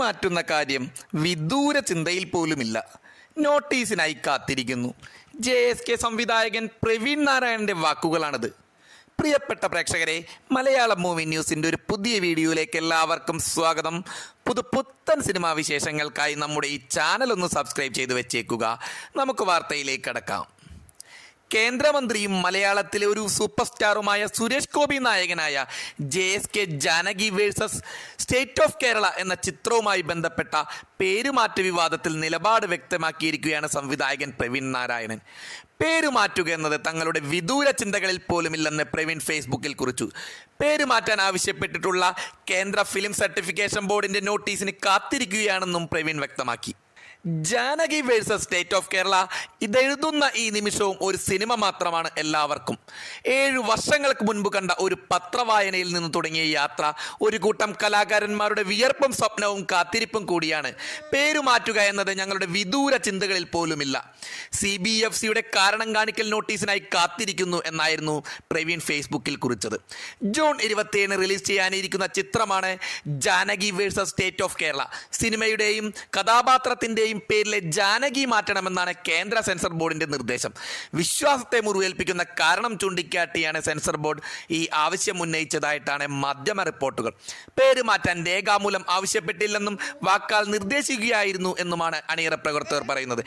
മാറ്റുന്ന കാര്യം വിദൂര ചിന്തയിൽ പോലുമില്ല. നോട്ടീസിനായി കാത്തിരിക്കുന്നു. JSK സംവിധായകൻ പ്രവീൺ നാരായണന്റെ വാക്കുകളാണിത്. പ്രിയപ്പെട്ട പ്രേക്ഷകരെ, മലയാളം മൂവി ന്യൂസിൻ്റെ ഒരു പുതിയ വീഡിയോയിലേക്ക് എല്ലാവർക്കും സ്വാഗതം. പുത്തൻ സിനിമാ വിശേഷങ്ങൾക്കായി നമ്മുടെ ഈ ചാനൽ ഒന്ന് സബ്സ്ക്രൈബ് ചെയ്ത് വെച്ചേക്കുക. നമുക്ക് വാർത്തയിലേക്ക് കടക്കാം. കേന്ദ്രമന്ത്രിയും മലയാളത്തിലെ ഒരു സൂപ്പർ സ്റ്റാറുമായ സുരേഷ് ഗോപി നായകനായ JSK Janaki versus state of Kerala എന്ന ചിത്രവുമായി ബന്ധപ്പെട്ട പേരുമാറ്റ വിവാദത്തിൽ നിലപാട് വ്യക്തമാക്കിയിരിക്കുകയാണ് സംവിധായകൻ പ്രവീൺ നാരായണൻ. പേരുമാറ്റുക എന്നത് തങ്ങളുടെ വിദൂര ചിന്തകളിൽ പോലുമില്ലെന്ന് പ്രവീൺ ഫേസ്ബുക്കിൽ കുറിച്ചു. പേരുമാറ്റാൻ ആവശ്യപ്പെട്ടിട്ടുള്ള കേന്ദ്ര ഫിലിം സർട്ടിഫിക്കേഷൻ ബോർഡിന്റെ നോട്ടീസിന് കാത്തിരിക്കുകയാണെന്നും പ്രവീൺ വ്യക്തമാക്കി. Janaki versus state of Kerala ഇതെഴുതുന്ന ഈ നിമിഷവും ഒരു സിനിമ മാത്രമാണ് എല്ലാവർക്കും. 7 വർഷങ്ങൾക്ക് മുൻപ് കണ്ട ഒരു പത്രവായനയിൽ നിന്ന് തുടങ്ങിയ യാത്ര ഒരു കൂട്ടം കലാകാരന്മാരുടെ വിയർപ്പും സ്വപ്നവും കാത്തിരിപ്പും കൂടിയാണ്. പേരുമാറ്റുക എന്നത് ഞങ്ങളുടെ വിദൂര ചിന്തകളിൽ പോലുമില്ല. CBFCയുടെ കാരണം കാണിക്കൽ നോട്ടീസിനായി കാത്തിരിക്കുന്നു എന്നായിരുന്നു പ്രവീൺ ഫേസ്ബുക്കിൽ കുറിച്ചത്. ജൂൺ 27 റിലീസ് ചെയ്യാനിരിക്കുന്ന ചിത്രമാണ് Janaki versus state of Kerala. സിനിമയുടെയും കഥാപാത്രത്തിൻ്റെയും പേരിലെ ജാനകി മാറ്റണമെന്നാണ് കേന്ദ്ര സെൻസർ ബോർഡിന്റെ നിർദ്ദേശം. വിശ്വാസത്തെ മുറിവേൽപ്പിക്കുന്ന കാരണം ചൂണ്ടിക്കാട്ടിയാണ് സെൻസർ ബോർഡ് ഈ ആവശ്യം ഉന്നയിച്ചതായിട്ടാണ് മാധ്യമ റിപ്പോർട്ടുകൾ. പേര് മാറ്റാൻ രേഖാമൂലം ആവശ്യപ്പെട്ടില്ലെന്നും വാക്കാൽ നിർദ്ദേശിക്കുകയായിരുന്നു എന്നുമാണ് അണിയറ പ്രവർത്തകർ പറയുന്നത്.